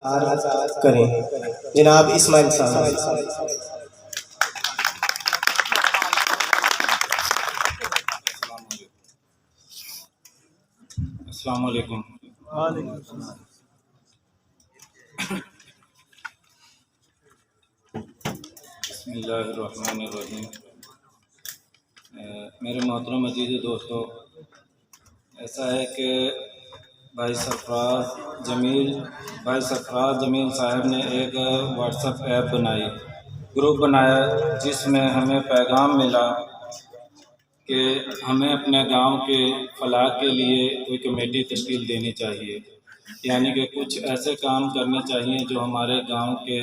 Are करें जनाब इस्माइल साहब। अस्सलाम वालेकुम। बिस्मिल्लाहिर्रहमानिर्रहीम। मेरे मोहतरम अजीज़ दोस्तों, ऐसा है कि भाई सरफराज जमील साहब ने एक व्हाट्सएप ऐप बनाई, ग्रुप बनाया, जिसमें हमें पैगाम मिला कि हमें अपने गांव के फलाह के लिए कोई कमेटी तश्कील देनी चाहिए, यानी कि कुछ ऐसे काम करने चाहिए जो हमारे गांव के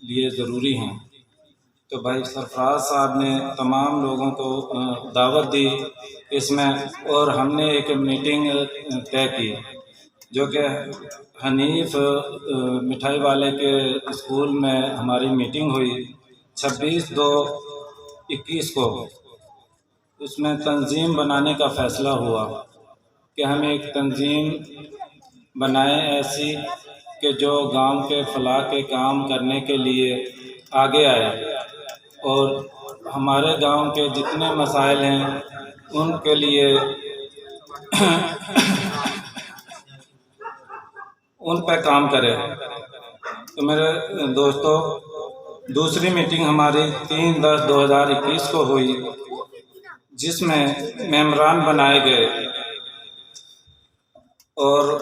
लिए ज़रूरी हैं। तो भाई सरफराज साहब ने तमाम लोगों को दावत दी इसमें, और हमने एक मीटिंग तय की जो कि हनीफ मिठाई वाले के स्कूल में हमारी मीटिंग हुई 26/2/21 को। उसमें तंजीम बनाने का फ़ैसला हुआ कि हम एक तंजीम बनाएं ऐसी कि जो गांव के फलाह के काम करने के लिए आगे आए और हमारे गांव के जितने मसाइल हैं उनके लिए उन पर काम करे। तो मेरे दोस्तों, दूसरी मीटिंग हमारी 3/10/2021 को हुई, जिसमें मेंबरान बनाए गए और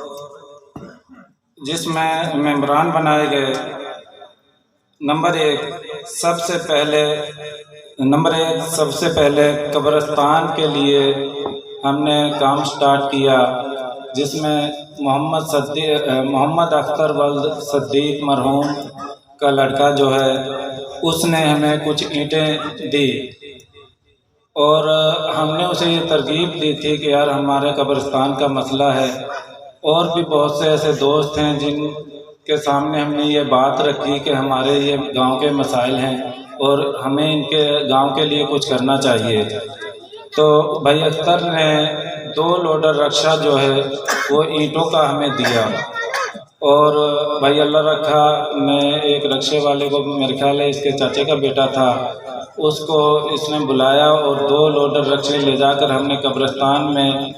जिसमें मेंबरान बनाए गए नंबर एक सबसे पहले कब्रिस्तान के लिए हमने काम स्टार्ट किया, जिसमें मोहम्मद अख्तर वल्द सद्दीक मरहूम का लड़का जो है उसने हमें कुछ ईंटें दी और हमने उसे ये तरगीब दी थी कि यार हमारे कब्रिस्तान का मसला है। और भी बहुत से ऐसे दोस्त हैं जिनके सामने हमने ये बात रखी कि हमारे ये गांव के मसाइल हैं और हमें इनके गांव के लिए कुछ करना चाहिए। तो भाई अख्तर ने 2 लोडर रक्षा जो है वो ईंटों का हमें दिया, और भाई अल्लाह रखा ने एक रक्षे वाले को, मेरे ख्याल है इसके चाचे का बेटा था, उसको इसने बुलाया और 2 लोडर रक्षे ले जाकर हमने कब्रिस्तान में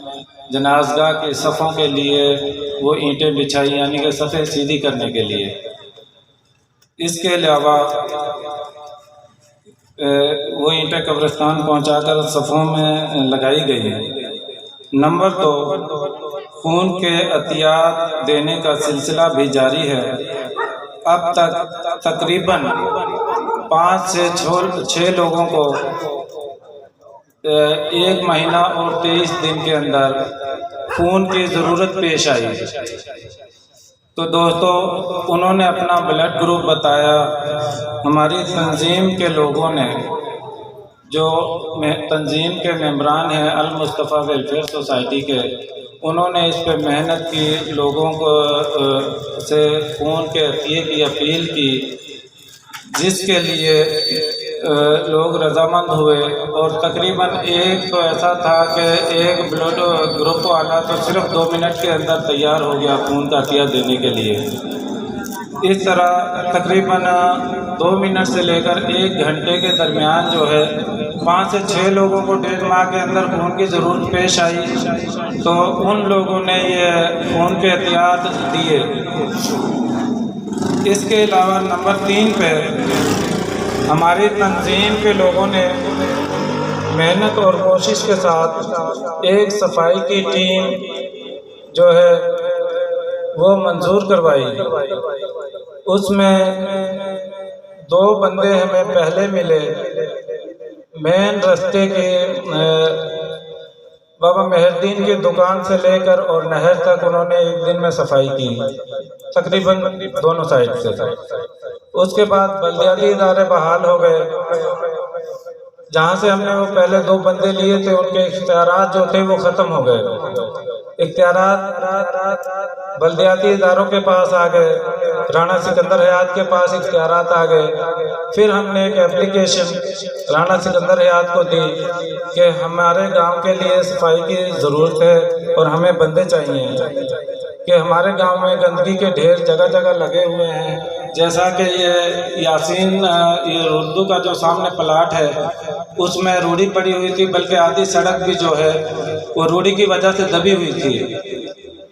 जनाज़गाह के सफ़ों के लिए वो ईंटें बिछाई, यानी कि सफ़े सीधी करने के लिए। इसके अलावा वो ईंटें कब्रिस्तान पहुंचाकर सफ़ों में लगाई गई हैं। नंबर 2, खून के अतियात देने का सिलसिला भी जारी है। अब तक तकरीबन 5 से 6 लोगों को 1 महीना और 23 दिन के अंदर खून की ज़रूरत पेश आई। तो दोस्तों, उन्होंने अपना ब्लड ग्रुप बताया। हमारी तंजीम के लोगों ने, जो तंजीम के मेंबरान हैं अल मुस्तफ़ा वेलफेयर सोसाइटी के, उन्होंने इस पर मेहनत की, लोगों को से खून के अतिये की अपील की, जिसके लिए लोग रजामंद हुए। और तकरीबन एक तो ऐसा था कि एक ब्लड ग्रुप वाला तो सिर्फ 2 मिनट के अंदर तैयार हो गया खून का अतिया देने के लिए। इस तरह तकरीबन 2 मिनट से लेकर 1 घंटे के दरमियान जो है 5 से 6 लोगों को 1.5 माह के अंदर खून की ज़रूरत पेश आई, तो उन लोगों ने ये खून के एहतियात दिए। इसके अलावा नंबर 3 पे हमारी तंजीम के लोगों ने मेहनत और कोशिश के साथ एक सफाई की टीम जो है वो मंजूर करवाई। उसमें 2 बंदे हमें पहले मिले। मेन रास्ते के बाबा मेहरदीन की दुकान से लेकर और नहर तक उन्होंने एक दिन में सफाई की, तकरीबन दोनों साइड से। उसके बाद बल्दियाती इदारे बहाल हो गए। जहाँ से हमने वो पहले 2 बंदे लिए थे, उनके इख्तियारात जो थे वो ख़त्म हो गए। इख्तियारात बल्दियाती इदारों के पास आ गए, राणा सिकंदर हयात के पास इख्तियारात आ गए। फिर हमने एक एप्लीकेशन राणा सिकंदर हयात को दी कि हमारे गांव के लिए सफाई की ज़रूरत है और हमें बंदे चाहिए। कि हमारे गांव में गंदगी के ढेर जगह जगह लगे हुए हैं। जैसा कि ये यासीन ये उर्दू का जो सामने प्लाट है उसमें रूढ़ी पड़ी हुई थी, बल्कि आधी सड़क भी जो है वो रूढ़ी की वजह से दबी हुई थी।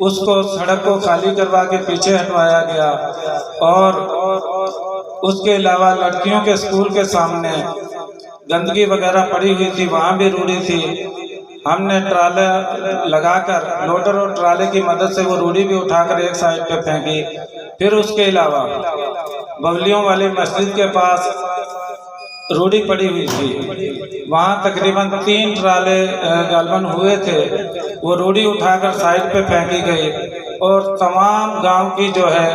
उसको सड़क को खाली करवा के पीछे हटवाया गया। और उसके अलावा लड़कियों के स्कूल के सामने गंदगी वगैरह पड़ी हुई थी, वहाँ भी रूढ़ी थी। हमने ट्राले लगाकर लोडर और ट्राले की मदद से वो रूढ़ी भी उठाकर एक साइड पे फेंकी। फिर उसके अलावा बवलियों वाली मस्जिद के पास रूढ़ी पड़ी हुई थी, वहाँ तकरीबन 3 ट्राले गालबन हुए थे, वो रूढ़ी उठाकर साइड पे फेंकी गई और तमाम गांव की जो है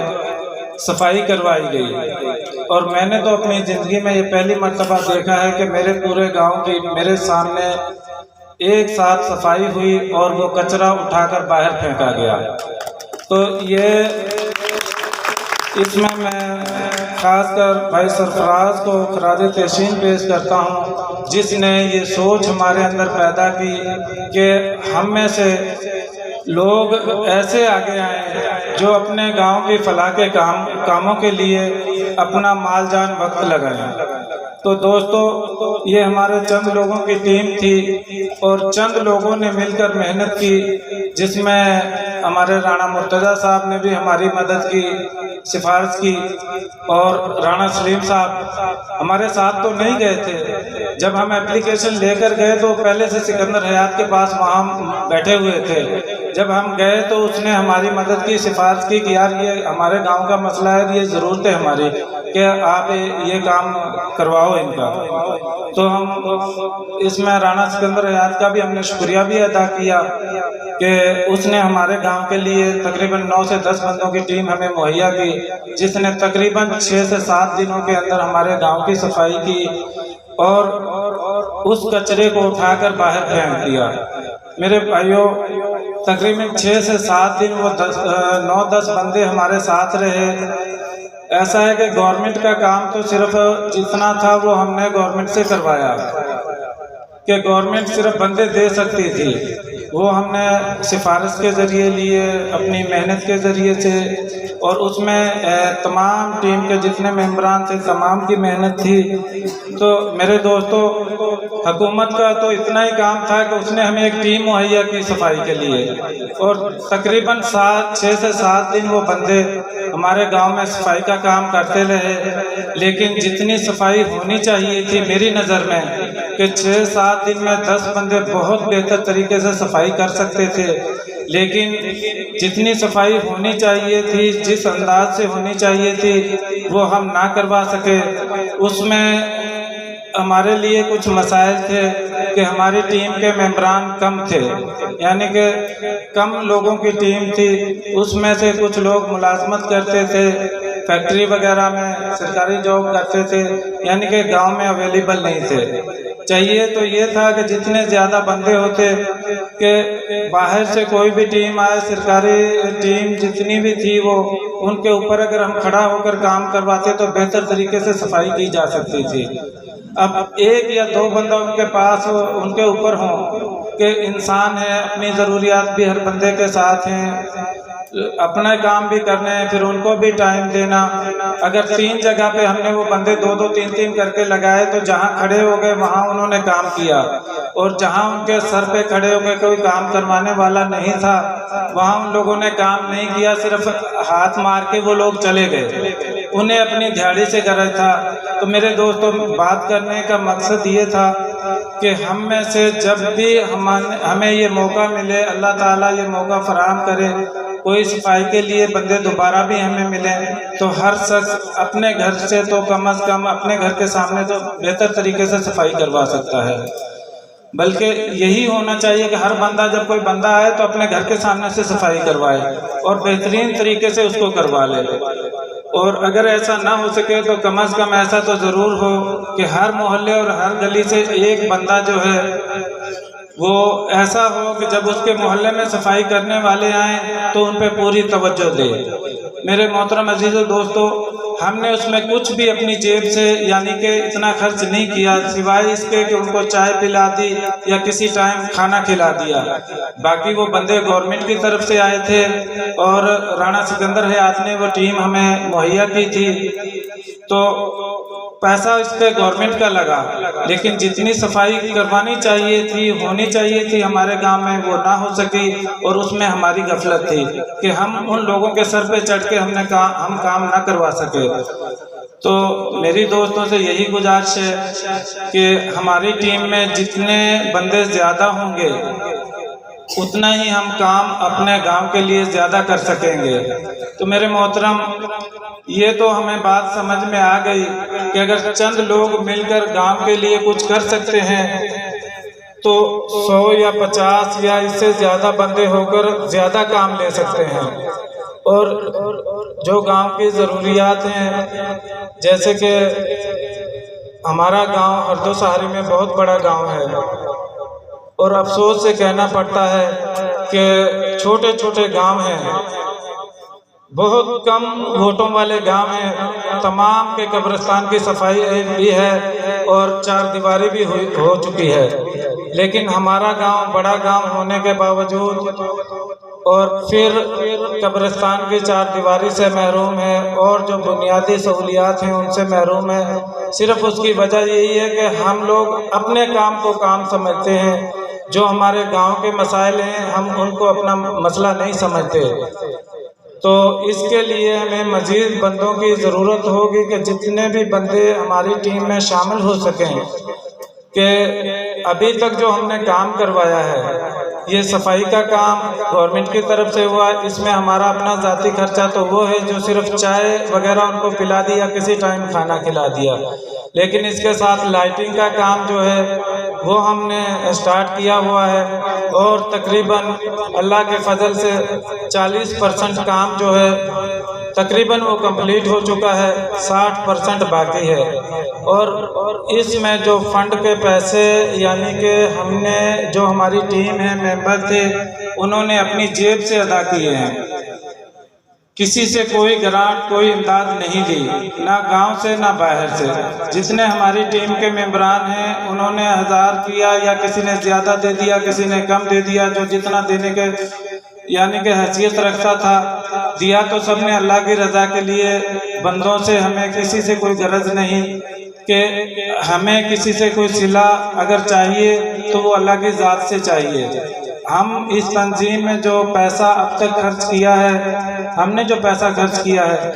सफाई करवाई गई। और मैंने तो अपनी ज़िंदगी में ये पहली मर्तबा देखा है कि मेरे पूरे गांव की मेरे सामने एक साथ सफाई हुई और वो कचरा उठाकर बाहर फेंका गया। तो ये इसमें मैं खासकर भाई सरफराज को खराज तहसीन पेश करता हूँ, जिसने ये सोच हमारे अंदर पैदा की कि हम में से लोग ऐसे आगे आए जो अपने गांव की फलाह के कामों के लिए अपना माल जान वक्त लगाएं। तो दोस्तों, ये हमारे चंद लोगों की टीम थी और चंद लोगों ने मिलकर मेहनत की, जिसमें हमारे राणा मुर्तज़ा साहब ने भी हमारी मदद की, सिफारिश की। और राणा सलीम साहब हमारे साथ तो नहीं गए थे, जब हम एप्लीकेशन लेकर गए तो पहले से सिकंदर हयात के पास वहाँ बैठे हुए थे। जब हम गए तो उसने हमारी मदद की, सिफारिश की कि यार ये हमारे गांव का मसला है, ये ज़रूरत है हमारी कि आप ये काम करवाओ इनका। तो हम इसमें राणा सिकंदर हयात का भी हमने शुक्रिया भी अदा किया कि उसने हमारे गांव के लिए तकरीबन 9 से 10 बंदों की टीम हमें मुहैया की, जिसने तकरीबन 6 से 7 दिनों के अंदर हमारे गांव की सफाई की और उस कचरे को उठाकर बाहर फेंक दिया। मेरे भाइयों, तकरीबन 6 से 7 दिन वो 9-10 बंदे हमारे साथ रहे। ऐसा है कि गवर्नमेंट का काम तो सिर्फ जितना था वो हमने गवर्नमेंट से करवाया, कि गवर्नमेंट सिर्फ बंदे दे सकती थी, वो हमने सिफारिश के ज़रिए लिए, अपनी मेहनत के ज़रिए से। और उसमें तमाम टीम के जितने मेंबरान थे तमाम की मेहनत थी। तो मेरे दोस्तों, हुकूमत का तो इतना ही काम था कि उसने हमें एक टीम मुहैया की सफाई के लिए, और तकरीबन 6 से 7 दिन वो बंदे हमारे गांव में सफाई का काम करते रहे। लेकिन जितनी सफाई होनी चाहिए थी मेरी नज़र में, कि 6-7 दिन में 10 बंदे बहुत बेहतर तरीके से सफाई कर सकते थे, लेकिन जितनी सफाई होनी चाहिए थी, जिस अंदाज से होनी चाहिए थी, वो हम ना करवा सके। उसमें हमारे लिए कुछ मसाइल थे कि हमारी टीम के मेंबरान कम थे, यानी कि कम लोगों की टीम थी। उसमें से कुछ लोग मुलाजमत करते थे, फैक्ट्री वगैरह में सरकारी जॉब करते थे, यानी कि गांव में अवेलेबल नहीं थे। चाहिए तो ये था कि जितने ज़्यादा बंदे होते कि बाहर से कोई भी टीम आए, सरकारी टीम जितनी भी थी, वो उनके ऊपर अगर हम खड़ा होकर काम करवाते तो बेहतर तरीके से सफाई की जा सकती थी। अब 1 या 2 बंदा उनके पास उनके ऊपर हों कि इंसान है, अपनी ज़रूरियात भी हर बंदे के साथ हैं, अपना काम भी करने हैं, फिर उनको भी टाइम देना। अगर 3 जगह पे हमने वो बंदे 2-2, 3-3 करके लगाए तो जहाँ खड़े हो गए वहाँ उन्होंने काम किया, और जहाँ उनके सर पे खड़े हो गए कोई काम करवाने वाला नहीं था वहाँ उन लोगों ने काम नहीं किया, सिर्फ हाथ मार के वो लोग चले गए, उन्हें अपनी दिहाड़ी से गरज था। तो मेरे दोस्तों, बात करने का मकसद ये था कि हम में से जब भी हमें ये मौका मिले, अल्लाह ताला ये मौका फराहम करे, कोई सफाई के लिए बंदे दोबारा भी हमें मिले, तो हर शख्स अपने घर से तो कम अज़ कम अपने घर के सामने तो बेहतर तरीके से सफाई करवा सकता है। बल्कि यही होना चाहिए कि हर बंदा, जब कोई बंदा आए तो अपने घर के सामने से सफाई करवाए और बेहतरीन तरीके से उसको करवा ले। और अगर ऐसा ना हो सके तो कम अज़ कम ऐसा तो ज़रूर हो कि हर मोहल्ले और हर गली से एक बंदा जो है वो ऐसा हो कि जब उसके मोहल्ले में सफाई करने वाले आएँ तो उन पे पूरी तवज्जो दे। मेरे मोहतरम अजीज़ दोस्तों, हमने उसमें कुछ भी अपनी जेब से यानी कि इतना खर्च नहीं किया, सिवाय इसके कि उनको चाय पिला दी या किसी टाइम खाना खिला दिया। बाकी वो बंदे गवर्नमेंट की तरफ से आए थे और राणा सिकंदर हयात ने वो टीम हमें मुहैया की थी, तो पैसा इस पे गवर्नमेंट का लगा, लेकिन जितनी सफाई करवानी चाहिए थी, होनी चाहिए थी हमारे गांव में, वो ना हो सकी। और उसमें हमारी गफलत थी कि हम उन लोगों के सर पे चढ़ के हम काम ना करवा सके। तो मेरी दोस्तों से यही गुजारिश है कि हमारी टीम में जितने बंदे ज़्यादा होंगे उतना ही हम काम अपने गांव के लिए ज़्यादा कर सकेंगे। तो मेरे मोहतरम, ये तो हमें बात समझ में आ गई कि अगर चंद लोग मिलकर गांव के लिए कुछ कर सकते हैं तो 100 या 50 या इससे ज़्यादा बंदे होकर ज़्यादा काम ले सकते हैं। और जो गांव की ज़रूरियात हैं, जैसे कि हमारा गांव हरदो सहारी में बहुत बड़ा गांव है और अफसोस से कहना पड़ता है कि छोटे छोटे गांव हैं, बहुत कम वोटों वाले गांव हैं। तमाम के कब्रिस्तान की सफाई भी है और 4 दीवारी भी हो चुकी है, लेकिन हमारा गांव बड़ा गांव होने के बावजूद और फिर कब्रिस्तान की 4 दीवारी से महरूम है और जो बुनियादी सहूलियात हैं उनसे महरूम है। सिर्फ उसकी वजह यही है कि हम लोग अपने काम को काम समझते हैं, जो हमारे गांव के मसाइल हैं हम उनको अपना मसला नहीं समझते। तो इसके लिए हमें मज़ीद बंदों की ज़रूरत होगी कि जितने भी बंदे हमारी टीम में शामिल हो सकें, कि अभी तक जो हमने काम करवाया है, ये सफाई का काम गवर्नमेंट की तरफ से हुआ, इसमें हमारा अपना ज़ाती खर्चा तो वो है जो सिर्फ चाय वगैरह उनको पिला दिया, किसी टाइम खाना खिला दिया। लेकिन इसके साथ लाइटिंग का काम जो है वो हमने स्टार्ट किया हुआ है और तकरीबन अल्लाह के फजल से 40% काम जो है तकरीबन वो कंप्लीट हो चुका है, 60% बाकी है। और इसमें जो फंड के पैसे यानी कि हमने जो हमारी टीम है मेंबर थे उन्होंने अपनी जेब से अदा किए हैं, किसी से कोई ग्रांट कोई इमदाद नहीं ली, ना गांव से ना बाहर से। जितने हमारी टीम के मेंबरान हैं उन्होंने 1000 किया या किसी ने ज़्यादा दे दिया, किसी ने कम दे दिया, जो जितना देने के यानी कि हैसियत रखता था दिया। तो सब ने अल्लाह की रज़ा के लिए बंदों से, हमें किसी से कोई गरज नहीं कि हमें किसी से कोई सिला अगर चाहिए तो वो अल्लाह की ज़ात से चाहिए। हम इस तंजीम में जो पैसा अब तक खर्च किया है, हमने जो पैसा खर्च किया है